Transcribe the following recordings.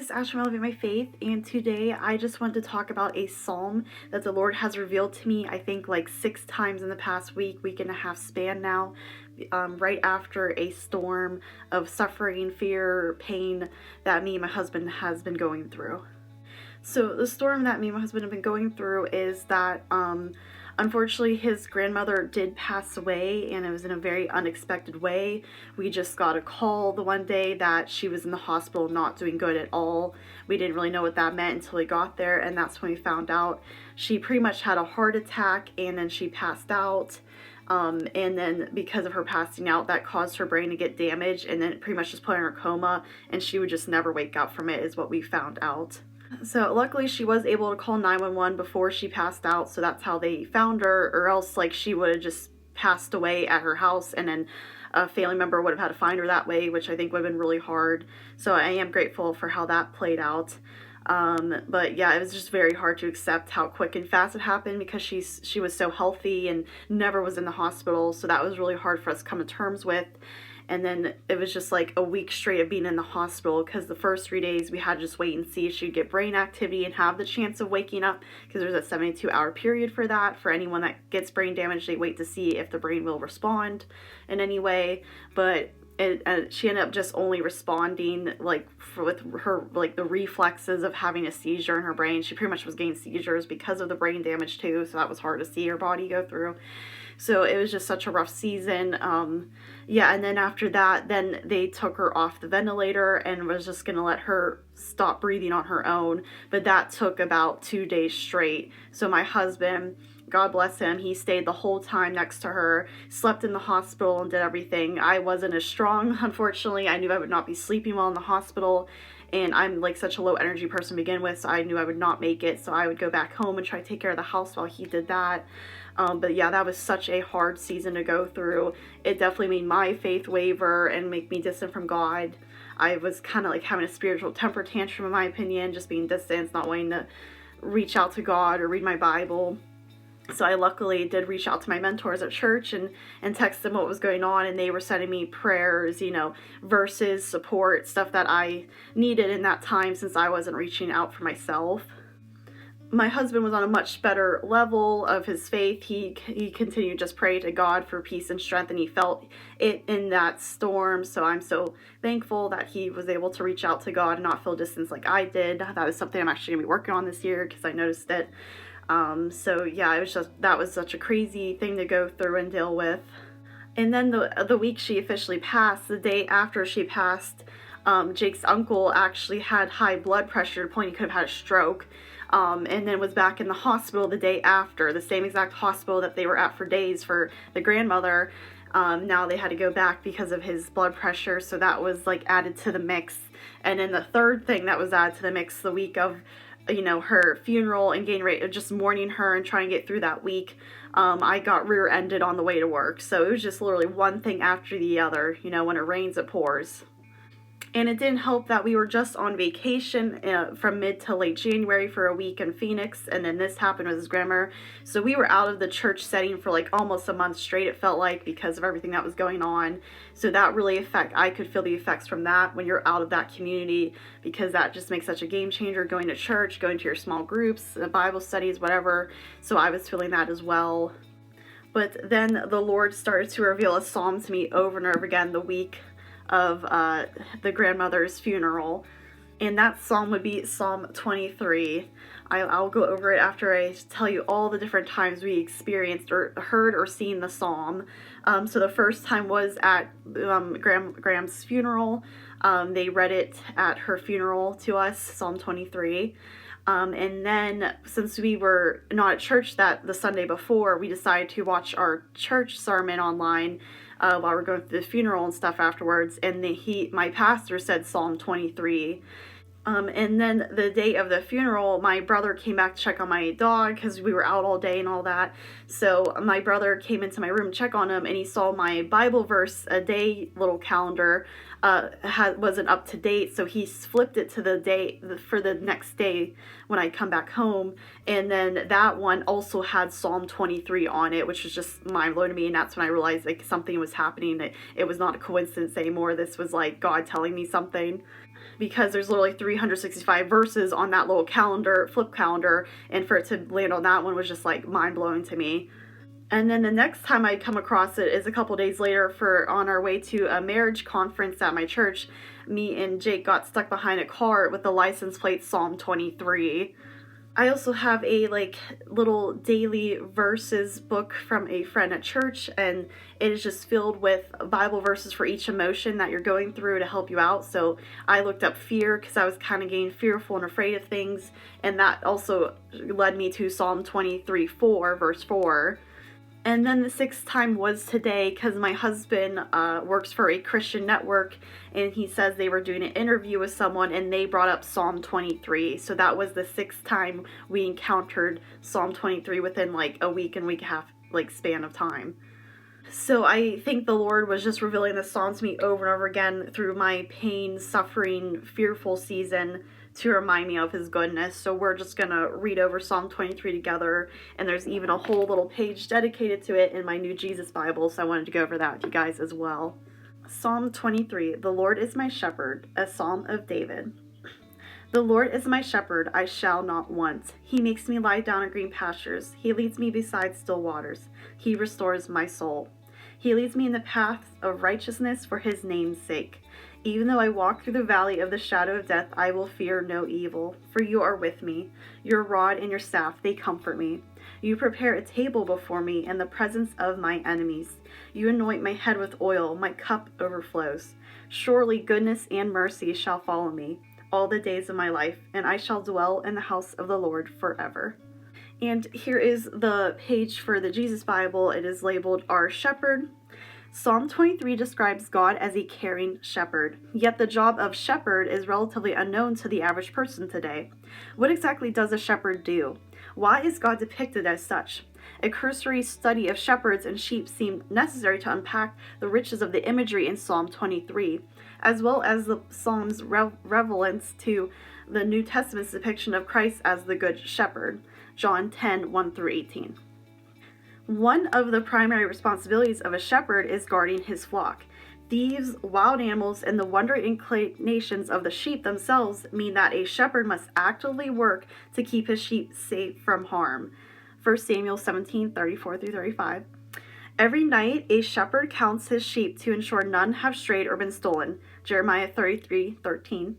guys, it's Ash from Elevate My Faith, and today I just wanted to talk about a psalm that the Lord has revealed to me, I think like 6 times in the past week and a half span now, right after a storm of suffering, fear, pain that me and my husband has been going through. So the storm that me and my husband have been going through is that unfortunately his grandmother did pass away, and it was in a very unexpected way. We just got a call the one day that she was in the hospital not doing good at all. We didn't really know what that meant until we got there, and that's when we found out she pretty much had a heart attack and then she passed out. And then because of her passing out, that caused her brain to get damaged, and then pretty much just put her in a coma, and she would just never wake up from it, is what we found out. So luckily she was able to call 911 before she passed out, so that's how they found her, or else like she would have just passed away at her house, and then a family member would have had to find her that way, which I think would have been really hard. So I am grateful for how that played out. But yeah, it was just very hard to accept how quick and fast it happened, because she was so healthy and never was in the hospital, so that was really hard for us to come to terms with. And then it was just like a week straight of being in the hospital, because the first 3 days we had to just wait and see if she'd get brain activity and have the chance of waking up, because there's a 72-hour period for that. For anyone that gets brain damage, they wait to see if the brain will respond in any way. But she ended up just only responding like with her, like the reflexes of having a seizure in her brain. She pretty much was getting seizures because of the brain damage too, so that was hard to see her body go through. So it was just such a rough season. Yeah, and then after that, then they took her off the ventilator and was just going to let her stop breathing on her own. But that took about 2 days straight. So my husband, God bless him, he stayed the whole time next to her, slept in the hospital and did everything. I wasn't as strong, unfortunately. I knew I would not be sleeping well in the hospital, and I'm like such a low energy person to begin with, so I knew I would not make it. So I would go back home and try to take care of the house while he did that. But yeah, that was such a hard season to go through. It definitely made my faith waver and make me distant from God. I was kind of like having a spiritual temper tantrum, in my opinion, just being distant, not wanting to reach out to God or read my Bible. So I luckily did reach out to my mentors at church and text them what was going on, and they were sending me prayers, verses, support, stuff that I needed in that time, since I wasn't reaching out for myself. My husband was on a much better level of his faith. He continued just pray to God for peace and strength, and he felt it in that storm. So I'm so thankful that he was able to reach out to God and not feel distance like I did. That is something I'm actually gonna be working on this year, because I noticed it. So yeah, that was such a crazy thing to go through and deal with. And then the week she officially passed, the day after she passed, Jake's uncle actually had high blood pressure to the point he could have had a stroke. And then was back in the hospital the day after, the same exact hospital that they were at for days for the grandmother. Now they had to go back because of his blood pressure, so that was like added to the mix. And then the third thing that was added to the mix, the week of her funeral and getting ready, just mourning her and trying to get through that week, I got rear-ended on the way to work. So it was just literally one thing after the other. When it rains, it pours. And it didn't help that we were just on vacation from mid to late January for a week in Phoenix, and then this happened with his grandmother. So we were out of the church setting for like almost a month straight, it felt like, because of everything that was going on. So that really I could feel the effects from that when you're out of that community, because that just makes such a game changer, going to church, going to your small groups, Bible studies, whatever. So I was feeling that as well. But then the Lord started to reveal a psalm to me over and over again the week of the grandmother's funeral, and that psalm would be Psalm 23. I'll go over it after I tell you all the different times we experienced or heard or seen the psalm. So the first time was at Graham's funeral. They read it at her funeral to us, Psalm 23. And then since we were not at church the Sunday before, we decided to watch our church sermon online while we're going through the funeral and stuff afterwards, and my pastor said Psalm 23. And then the day of the funeral, my brother came back to check on my dog, because we were out all day and all that. So my brother came into my room to check on him, and he saw my Bible verse a day little calendar wasn't up to date, so he flipped it to the day for the next day when I come back home, and then that one also had Psalm 23 on it, which was just mind-blowing to me, and that's when I realized like something was happening. It was not a coincidence anymore. This was like God telling me something, because there's literally 365 verses on that little calendar, flip calendar, and for it to land on that one was just like mind-blowing to me. And then the next time I come across it is a couple days later, for on our way to a marriage conference at my church. Me and Jake got stuck behind a car with the license plate Psalm 23. I also have a like little daily verses book from a friend at church, and it is just filled with Bible verses for each emotion that you're going through to help you out. So I looked up fear because I was kind of getting fearful and afraid of things, and that also led me to Psalm 23:4, verse 4. And then the sixth time was today, because my husband works for a Christian network, and he says they were doing an interview with someone and they brought up Psalm 23. So that was the sixth time we encountered Psalm 23 within like a week and a half like span of time. So I think the Lord was just revealing this psalm to me over and over again through my pain, suffering, fearful season, to remind me of his goodness. So we're just going to read over Psalm 23 together, and there's even a whole little page dedicated to it in my New Jesus Bible, so I wanted to go over that with you guys as well. Psalm 23, the Lord is my shepherd, a psalm of David. The Lord is my shepherd, I shall not want. He makes me lie down in green pastures. He leads me beside still waters. He restores my soul. He leads me in the paths of righteousness for his name's sake. Even though I walk through the valley of the shadow of death, I will fear no evil, for you are with me. Your rod and your staff, they comfort me. You prepare a table before me in the presence of my enemies. You anoint my head with oil, my cup overflows. Surely goodness and mercy shall follow me all the days of my life, and I shall dwell in the house of the Lord forever. And here is the page for the Jesus Bible. It is labeled Our Shepherd. Psalm 23 describes God as a caring shepherd, yet the job of shepherd is relatively unknown to the average person today. What exactly does a shepherd do? Why is God depicted as such? A cursory study of shepherds and sheep seemed necessary to unpack the riches of the imagery in Psalm 23, as well as the Psalm's relevance to the New Testament's depiction of Christ as the Good Shepherd, John 10:1-18. One of the primary responsibilities of a shepherd is guarding his flock. Thieves, wild animals, and the wandering inclinations of the sheep themselves mean that a shepherd must actively work to keep his sheep safe from harm. 1 Samuel 17:34-35. Every night, a shepherd counts his sheep to ensure none have strayed or been stolen. Jeremiah 33:13.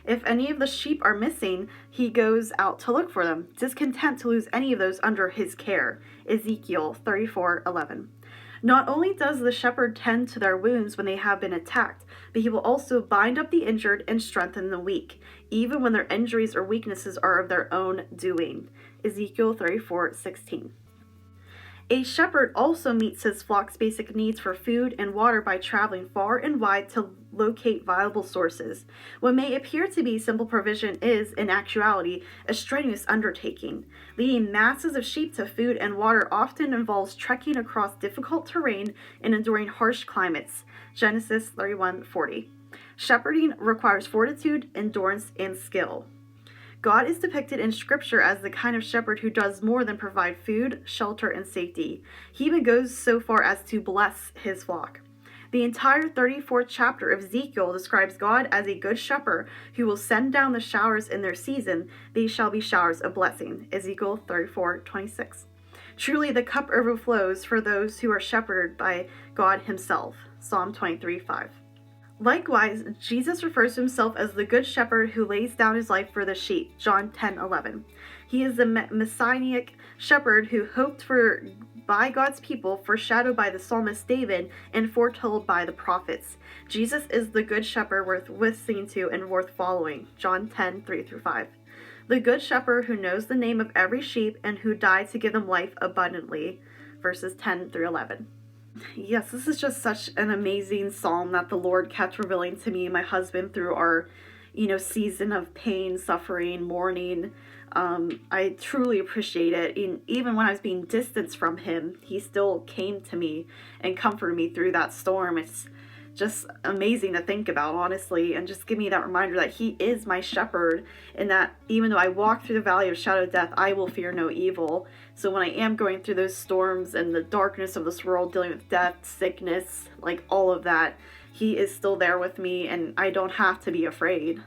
If any of the sheep are missing, he goes out to look for them, discontent to lose any of those under his care. Ezekiel 34:11. Not only does the shepherd tend to their wounds when they have been attacked, but he will also bind up the injured and strengthen the weak, even when their injuries or weaknesses are of their own doing. Ezekiel 34:16. A shepherd also meets his flock's basic needs for food and water by traveling far and wide to locate viable sources. What may appear to be simple provision is, in actuality, a strenuous undertaking. Leading masses of sheep to food and water often involves trekking across difficult terrain and enduring harsh climates. Genesis 31:40. Shepherding requires fortitude, endurance, and skill. God is depicted in Scripture as the kind of shepherd who does more than provide food, shelter, and safety. He even goes so far as to bless his flock. The entire 34th chapter of Ezekiel describes God as a good shepherd who will send down the showers in their season. These shall be showers of blessing. Ezekiel 34:26. Truly the cup overflows for those who are shepherded by God himself. Psalm 23:5. Likewise, Jesus refers to himself as the good shepherd who lays down his life for the sheep, John 10:11. He is the messianic shepherd who hoped for by God's people, foreshadowed by the psalmist David, and foretold by the prophets. Jesus is the good shepherd worth listening to and worth following, John 10:3-5. The good shepherd who knows the name of every sheep and who died to give them life abundantly, verses 10-11. Yes, this is just such an amazing psalm that the Lord kept revealing to me and my husband through our, season of pain, suffering, mourning. I truly appreciate it. And even when I was being distanced from him, he still came to me and comforted me through that storm. It's just amazing to think about, honestly, and just give me that reminder that He is my shepherd, and that even though I walk through the valley of shadow of death, I will fear no evil. So when I am going through those storms and the darkness of this world, dealing with death, sickness, like all of that, He is still there with me, and I don't have to be afraid.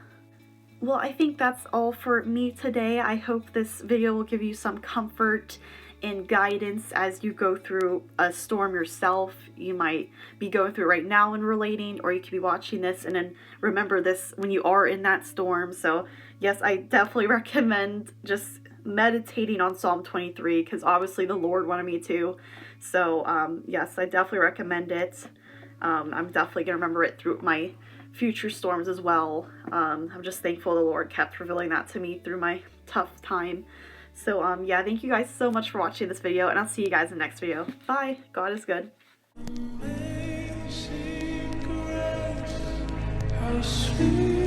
Well, I think that's all for me today. I hope this video will give you some comfort and guidance as you go through a storm yourself. You might be going through it right now and relating, or you could be watching this and then remember this when you are in that storm. So yes, I definitely recommend just meditating on Psalm 23, because obviously the Lord wanted me to. So yes, I definitely recommend it. I'm definitely going to remember it through my future storms as well. I'm just thankful the Lord kept revealing that to me through my tough time. So yeah, thank you guys so much for watching this video, and I'll see you guys in the next video. Bye. God is good. Amazing grace, how sweet